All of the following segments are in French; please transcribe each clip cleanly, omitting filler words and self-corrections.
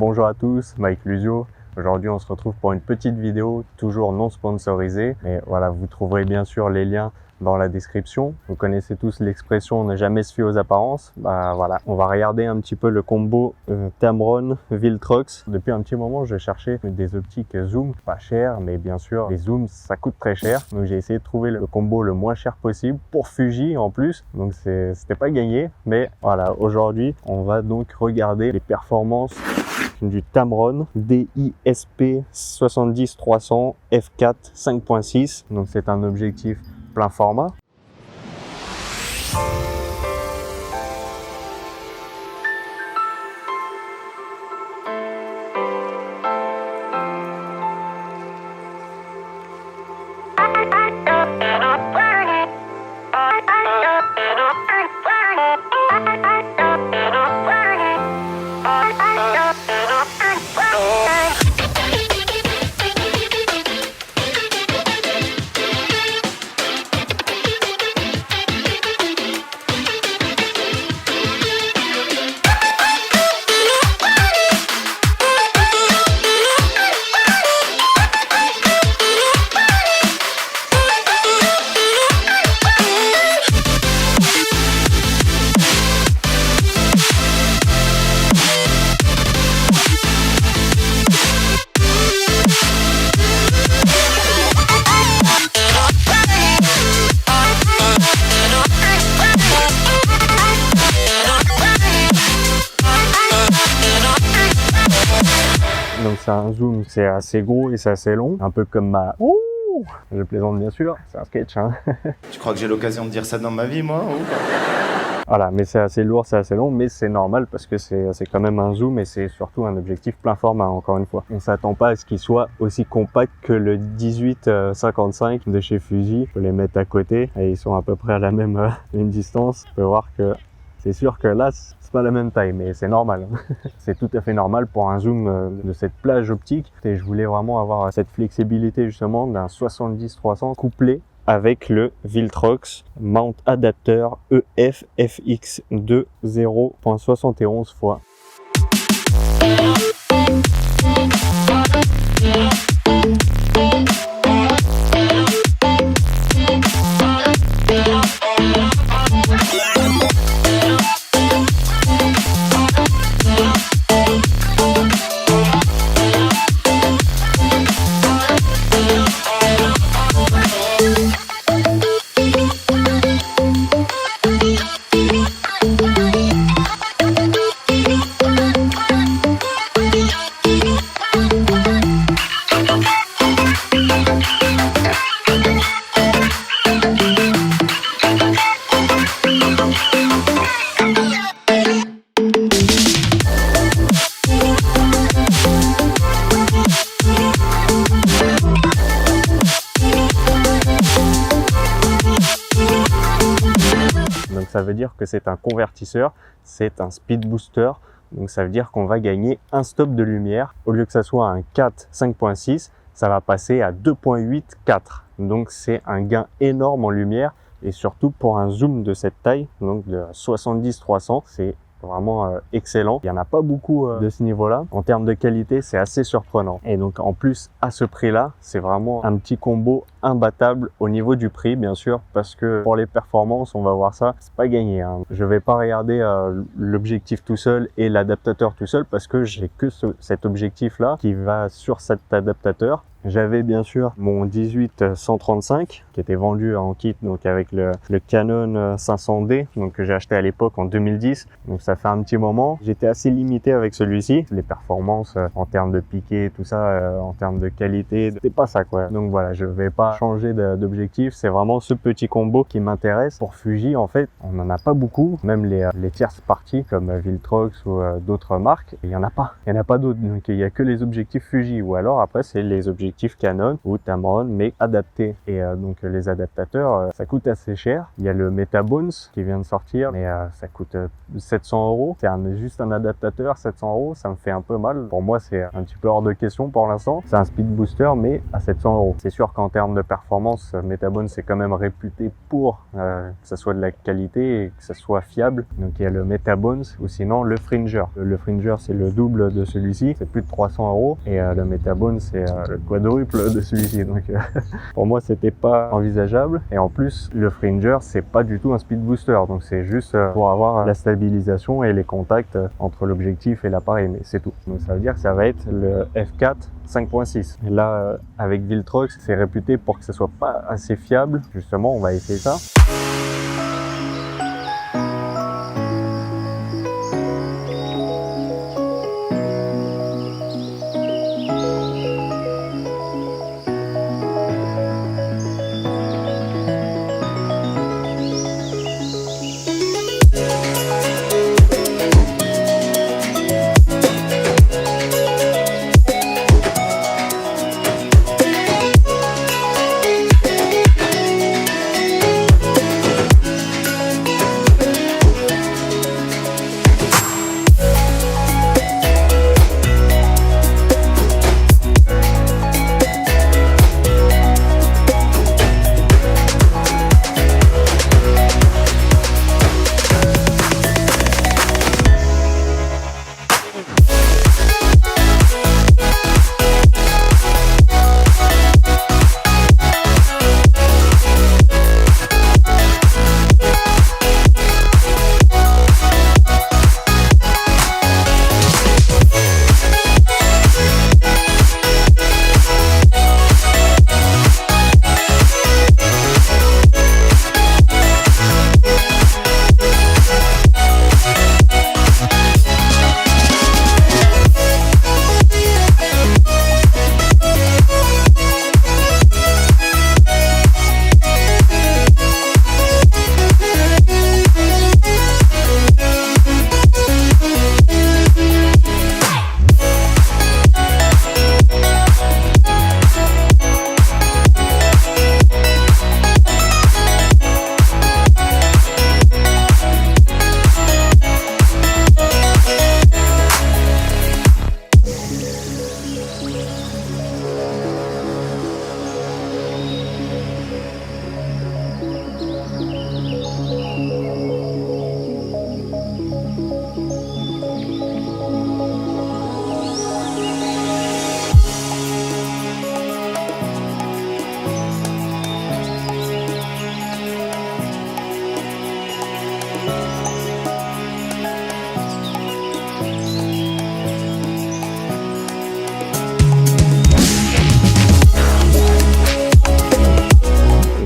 Bonjour à tous, Mike Lusio. Aujourd'hui on se retrouve pour une petite vidéo, toujours non sponsorisée. Mais voilà, vous trouverez bien sûr les liens dans la description. Vous connaissez tous l'expression ne jamais se fier aux apparences. Bah voilà, on va regarder un petit peu le combo Tamron Viltrox. Depuis un petit moment je cherchais des optiques zoom pas chères, mais bien sûr les zooms ça coûte très cher. Donc j'ai essayé de trouver le combo le moins cher possible pour Fuji en plus. Donc c'était pas gagné, mais voilà, aujourd'hui on va donc regarder les performances du Tamron DISP 70-300 f4 5.6. Donc c'est un objectif plein format. Donc c'est un zoom, c'est assez gros et c'est assez long, un peu comme ma... Ouh, je plaisante bien sûr, c'est un sketch hein. Tu crois que j'ai l'occasion de dire ça dans ma vie moi ou pas? Voilà, mais c'est assez lourd, c'est assez long, mais c'est normal parce que c'est quand même un zoom et c'est surtout un objectif plein format, encore une fois. On s'attend pas à ce qu'il soit aussi compact que le 18-55 de chez Fuji. On peut les mettre à côté et ils sont à peu près à la même distance. On peut voir que c'est sûr que là, c'est pas la même taille, mais c'est normal. C'est tout à fait normal pour un zoom de cette plage optique. Et je voulais vraiment avoir cette flexibilité justement d'un 70-300 couplé avec le Viltrox Mount Adapter EF FX2 0.71 fois. Donc ça veut dire que c'est un convertisseur, c'est un speed booster. Donc ça veut dire qu'on va gagner un stop de lumière. Au lieu que ça soit un 4 5.6, ça va passer à 2.8 4. Donc c'est un gain énorme en lumière et surtout pour un zoom de cette taille, donc de 70-300, c'est vraiment excellent. Il n'y en a pas beaucoup de ce niveau-là. En termes de qualité, c'est assez surprenant. Et donc en plus, à ce prix-là, c'est vraiment un petit combo imbattable au niveau du prix, bien sûr, parce que pour les performances, on va voir ça, c'est pas gagné hein. Je vais pas regarder l'objectif tout seul et l'adaptateur tout seul parce que j'ai que cet objectif-là qui va sur cet adaptateur. J'avais bien sûr mon 18-135 qui était vendu en kit donc avec le Canon 500D donc que j'ai acheté à l'époque en 2010. Donc ça fait un petit moment. J'étais assez limité avec celui-ci. Les performances en termes de piqué, tout ça, en termes de qualité, c'était pas ça quoi. Donc voilà, je vais pas changer d'objectif. C'est vraiment ce petit combo qui m'intéresse. Pour Fuji en fait, on n'en a pas beaucoup. Même les tierces parties comme Viltrox ou d'autres marques, il y en a pas. Il y en a pas d'autres. Donc il y a que les objectifs Fuji ou alors après c'est les objectifs Canon ou Tamron mais adaptés. Et donc les adaptateurs ça coûte assez cher. Il y a le Metabones qui vient de sortir mais ça coûte 700 €. C'est juste un adaptateur, 700 €, ça me fait un peu mal. Pour moi c'est un petit peu hors de question pour l'instant. C'est un speed booster mais à 700 €. C'est sûr qu'en termes de performance, Metabone c'est quand même réputé pour que ça soit de la qualité et que ça soit fiable. Donc il y a le Metabones ou sinon le Fringer. Le Fringer c'est le double de celui-ci, c'est plus de 300 € et le Metabone c'est le quadruple de celui-ci. Donc pour moi c'était pas envisageable. Et en plus le Fringer c'est pas du tout un speed booster, donc c'est juste pour avoir la stabilisation et les contacts entre l'objectif et l'appareil, mais c'est tout. Donc ça veut dire que ça va être le F4 5.6. Et là avec Viltrox c'est réputé pour que ça soit pas assez fiable. Justement on va essayer ça.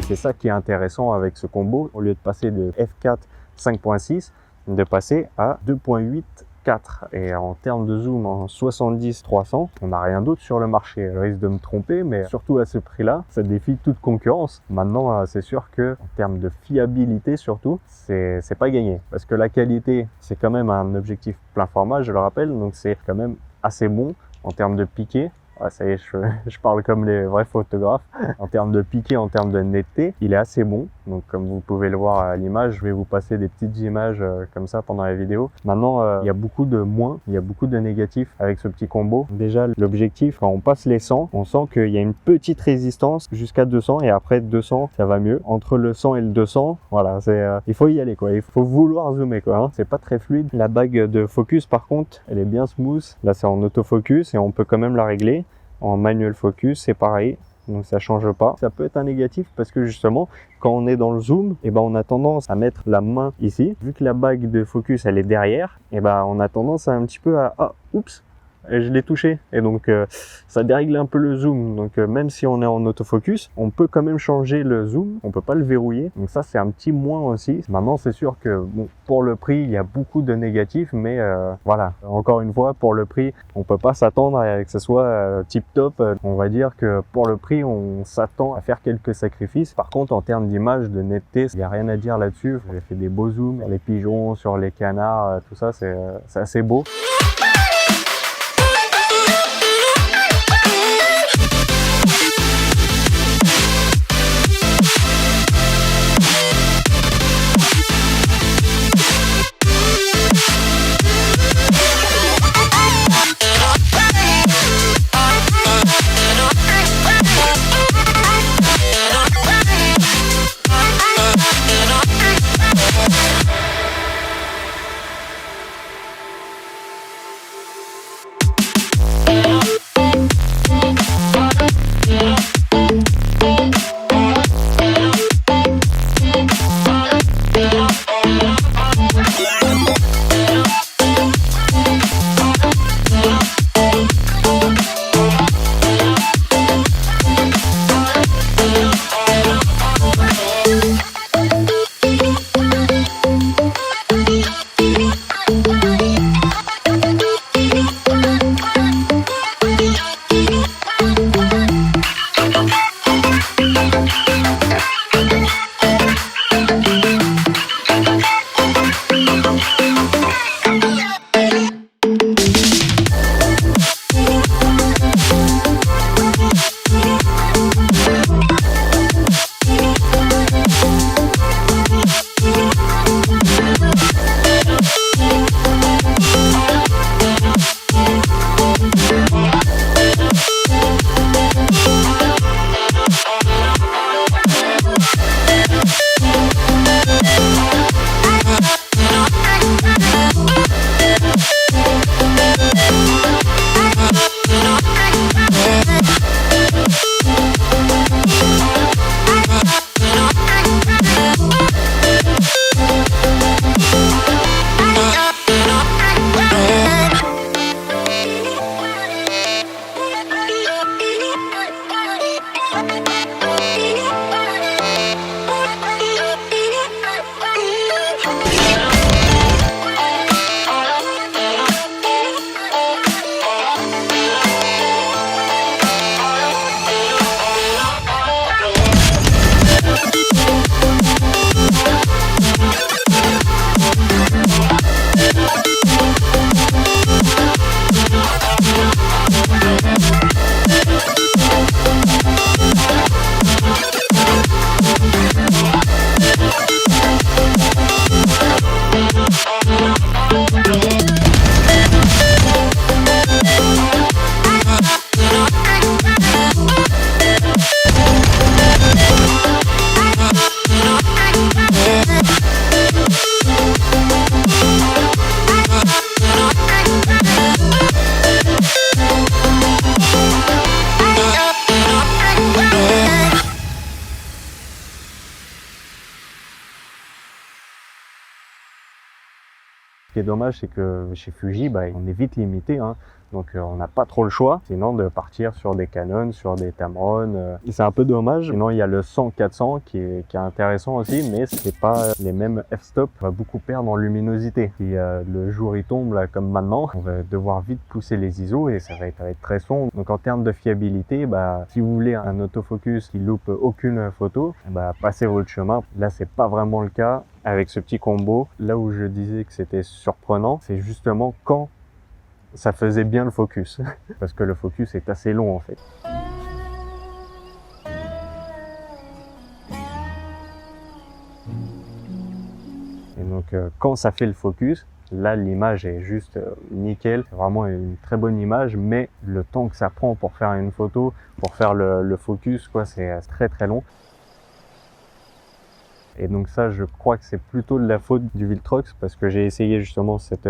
C'est ça qui est intéressant avec ce combo, au lieu de passer de F4 5.6, de passer à 2.8/4. Et en termes de zoom en 70-300, on n'a rien d'autre sur le marché. Je risque de me tromper, mais surtout à ce prix-là, ça défie toute concurrence. Maintenant, c'est sûr que en termes de fiabilité surtout, c'est pas gagné. Parce que la qualité, c'est quand même un objectif plein format, je le rappelle, donc c'est quand même assez bon en termes de piqué. Ah, ça y est, je parle comme les vrais photographes. En termes de piqué, en termes de netteté, il est assez bon. Donc comme vous pouvez le voir à l'image, je vais vous passer des petites images comme ça pendant la vidéo. Maintenant, il y a beaucoup de moins, il y a beaucoup de négatifs avec ce petit combo. Déjà, l'objectif, quand on passe les 100, on sent qu'il y a une petite résistance jusqu'à 200 et après 200, ça va mieux. Entre le 100 et le 200, voilà, il faut y aller quoi. Il faut vouloir zoomer quoi. Hein. C'est pas très fluide. La bague de focus, par contre, elle est bien smooth. Là, c'est en autofocus et on peut quand même la régler. En manual focus, c'est pareil, donc ça change pas. Ça peut être un négatif parce que justement, quand on est dans le zoom, et ben on a tendance à mettre la main ici. Vu que la bague de focus elle est derrière, et ben on a tendance à un petit peu à oups, je l'ai touché et donc ça dérègle un peu le zoom. Donc même si on est en autofocus, on peut quand même changer le zoom, on peut pas le verrouiller. Donc ça c'est un petit moins aussi. Maintenant c'est sûr que bon, pour le prix il y a beaucoup de négatifs, mais voilà, encore une fois pour le prix on peut pas s'attendre à que ce soit tip top. On va dire que pour le prix on s'attend à faire quelques sacrifices. Par contre en termes d'image, de netteté, il n'y a rien à dire là-dessus. J'ai fait des beaux zooms sur les pigeons, sur les canards, tout ça c'est assez beau. dommage, c'est que chez Fuji, bah, on est vite limité, hein. Donc on n'a pas trop le choix, sinon de partir sur des Canon, sur des Tamron. C'est un peu dommage. Sinon il y a le 100-400 qui est intéressant aussi, mais c'est pas les mêmes f-stop. On va beaucoup perdre en luminosité. Si le jour il tombe là comme maintenant, on va devoir vite pousser les ISO et ça va être très sombre. Donc en termes de fiabilité, bah, si vous voulez un autofocus qui loupe aucune photo, bah, passez votre chemin. Là c'est pas vraiment le cas avec ce petit combo. Là où je disais que c'était surprenant, c'est justement quand ça faisait bien le focus, parce que le focus est assez long en fait. Et donc quand ça fait le focus, là l'image est juste nickel, c'est vraiment une très bonne image, mais le temps que ça prend pour faire une photo, pour faire le focus, quoi, c'est très long. Et donc ça, je crois que c'est plutôt de la faute du Viltrox parce que j'ai essayé justement cet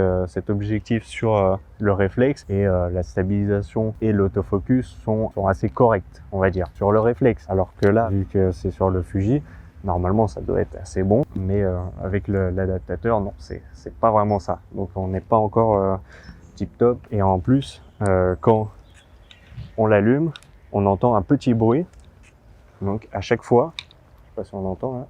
objectif sur le réflexe et la stabilisation et l'autofocus sont assez corrects, on va dire, sur le réflexe. Alors que là, vu que c'est sur le Fuji, normalement ça doit être assez bon, mais avec l'adaptateur, non, c'est pas vraiment ça. Donc on n'est pas encore tip top. Et en plus, quand on l'allume, on entend un petit bruit. Donc à chaque fois, je sais pas si on entend là.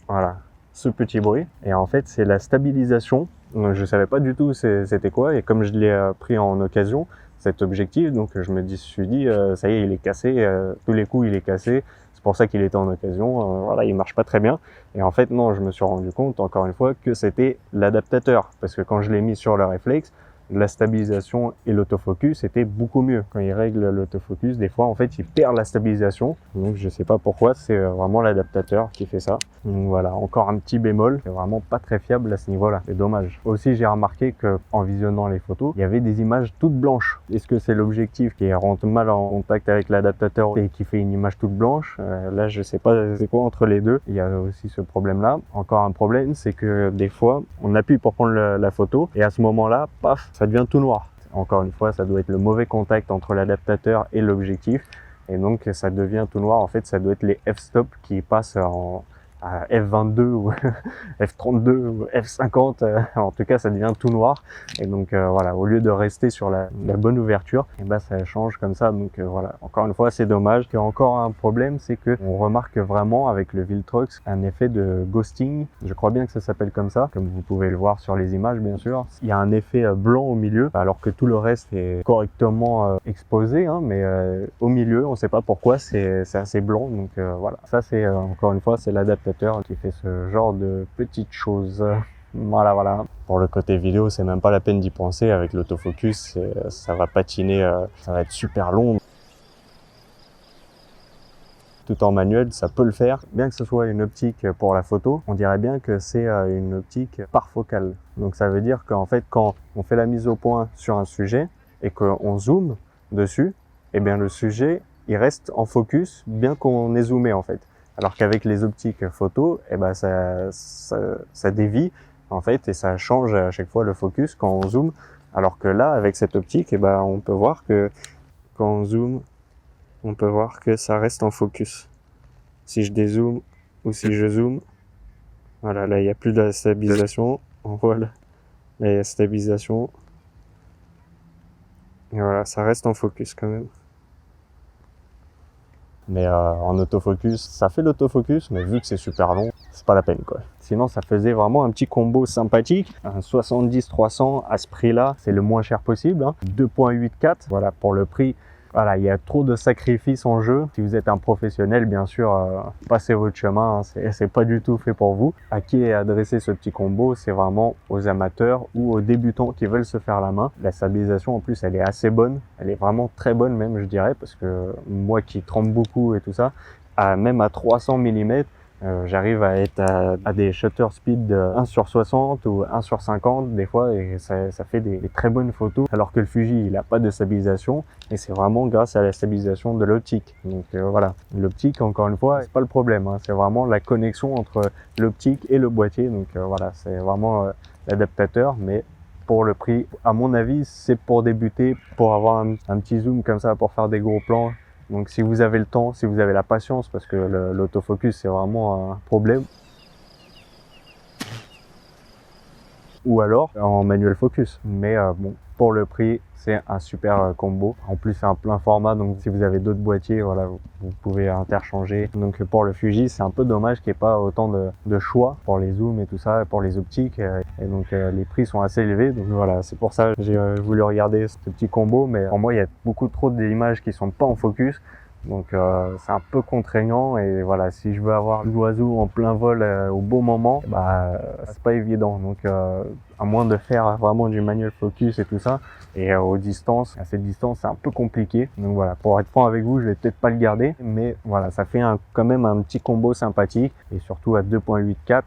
Voilà, ce petit bruit. Et en fait, c'est la stabilisation. Je savais pas du tout c'était quoi. Et comme je l'ai pris en occasion, cet objectif, donc je me suis dit, ça y est, il est cassé. Tous les coups, il est cassé. C'est pour ça qu'il était en occasion. Voilà, il marche pas très bien. Et en fait, non, je me suis rendu compte, encore une fois, que c'était l'adaptateur. Parce que quand je l'ai mis sur le réflexe, la stabilisation et l'autofocus était beaucoup mieux. Quand il règle l'autofocus, des fois en fait il perd la stabilisation, donc je sais pas pourquoi, c'est vraiment l'adaptateur qui fait ça. Donc voilà, encore un petit bémol, c'est vraiment pas très fiable à ce niveau-là, c'est dommage. Aussi j'ai remarqué que en visionnant les photos, il y avait des images toutes blanches. Est-ce que c'est l'objectif qui rentre mal en contact avec l'adaptateur et qui fait une image toute blanche? Là je sais pas c'est quoi entre les deux. Il y a aussi ce problème-là. Encore un problème, c'est que des fois on appuie pour prendre la photo et à ce moment-là, paf, ça devient tout noir. Encore une fois, ça doit être le mauvais contact entre l'adaptateur et l'objectif. Et donc, ça devient tout noir. En fait, ça doit être les f-stop qui passent à F22 ou F32 ou F50. En tout cas, ça devient tout noir. Et donc, voilà, au lieu de rester sur la bonne ouverture, et ben, ça change comme ça. Donc, voilà, encore une fois, c'est dommage. Il y a encore un problème, c'est que on remarque vraiment avec le Viltrox un effet de ghosting. Je crois bien que ça s'appelle comme ça, comme vous pouvez le voir sur les images, bien sûr. Il y a un effet blanc au milieu, alors que tout le reste est correctement exposé, hein, mais au milieu, on ne sait pas pourquoi, c'est assez blanc. Donc, voilà, ça, c'est encore une fois, c'est l'adaptateur qui fait ce genre de petites choses. Voilà. Pour le côté vidéo, c'est même pas la peine d'y penser. Avec l'autofocus, ça va patiner, ça va être super long. Tout en manuel, ça peut le faire. Bien que ce soit une optique pour la photo, on dirait bien que c'est une optique par focale. Donc ça veut dire qu'en fait, quand on fait la mise au point sur un sujet et qu'on zoome dessus, eh bien le sujet, il reste en focus bien qu'on ait zoomé en fait. Alors qu'avec les optiques photo, eh ben ça dévie en fait et ça change à chaque fois le focus quand on zoome. Alors que là, avec cette optique, eh ben on peut voir que quand on zoome, on peut voir que ça reste en focus. Si je dézoome ou si je zoome, voilà, là il n'y a plus de la stabilisation. Voilà, là il y a stabilisation. Et voilà, ça reste en focus quand même. Mais en autofocus, ça fait l'autofocus, mais vu que c'est super long, c'est pas la peine quoi. Sinon, ça faisait vraiment un petit combo sympathique. Un 70-300 à ce prix-là, c'est le moins cher possible. Hein. 2.84, voilà, pour le prix. Voilà, il y a trop de sacrifices en jeu. Si vous êtes un professionnel, bien sûr, passez votre chemin. Hein, c'est pas du tout fait pour vous. À qui est adressé ce petit combo? C'est vraiment aux amateurs ou aux débutants qui veulent se faire la main. La stabilisation, en plus, elle est assez bonne. Elle est vraiment très bonne même, je dirais, parce que moi qui tremble beaucoup et tout ça, même à 300 mm, j'arrive à être à des shutter speed de 1/60 ou 1/50 des fois et ça fait des très bonnes photos alors que le Fuji il n'a pas de stabilisation et c'est vraiment grâce à la stabilisation de l'optique. Donc voilà, l'optique encore une fois c'est pas le problème, hein, c'est vraiment la connexion entre l'optique et le boîtier. Donc voilà, c'est vraiment l'adaptateur, mais pour le prix, à mon avis, c'est pour débuter, pour avoir un petit zoom comme ça, pour faire des gros plans. Donc si vous avez le temps, si vous avez la patience, parce que l'autofocus c'est vraiment un problème. ou alors en manuel focus. Mais bon, pour le prix, c'est un super combo. En plus, c'est un plein format, donc si vous avez d'autres boîtiers, voilà, vous pouvez interchanger. Donc pour le Fuji, c'est un peu dommage qu'il n'y ait pas autant de choix pour les zooms et tout ça, pour les optiques. Et donc les prix sont assez élevés. Donc voilà, c'est pour ça que j'ai voulu regarder ce petit combo. Mais pour moi, il y a beaucoup trop d'images qui sont pas en focus. Donc c'est un peu contraignant et voilà, si je veux avoir l'oiseau en plein vol au bon moment, c'est pas évident. Donc à moins de faire vraiment du manual focus et tout ça, et à cette distance c'est un peu compliqué. Donc voilà, pour être franc avec vous, je vais peut-être pas le garder, mais voilà, ça fait quand même un petit combo sympathique et surtout à 2.84.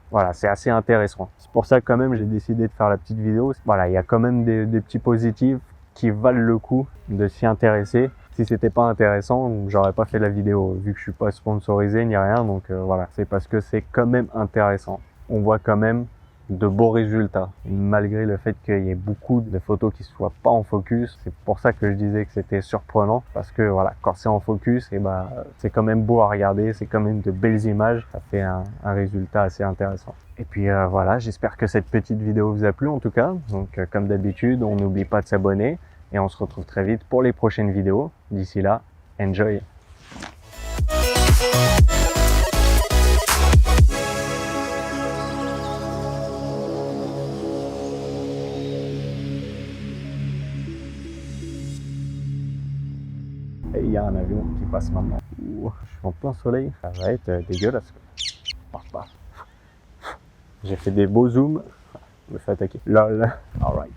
Voilà, c'est assez intéressant. C'est pour ça que quand même j'ai décidé de faire la petite vidéo. Voilà, il y a quand même des petits positifs qui valent le coup de s'y intéresser. Si c'était pas intéressant, j'aurais pas fait la vidéo, vu que je suis pas sponsorisé ni rien. Donc voilà, c'est parce que c'est quand même intéressant. On voit quand même de beaux résultats, malgré le fait qu'il y ait beaucoup de photos qui soient pas en focus. C'est pour ça que je disais que c'était surprenant, parce que voilà, quand c'est en focus, c'est quand même beau à regarder, c'est quand même de belles images, ça fait un résultat assez intéressant. Et puis voilà, j'espère que cette petite vidéo vous a plu en tout cas. Donc comme d'habitude, on n'oublie pas de s'abonner et on se retrouve très vite pour les prochaines vidéos. D'ici là, enjoy! Et il y a un avion qui passe maintenant. Ouh, je suis en plein soleil, ça va être dégueulasse. J'ai fait des beaux zooms, je me fais attaquer. Lol. Alright.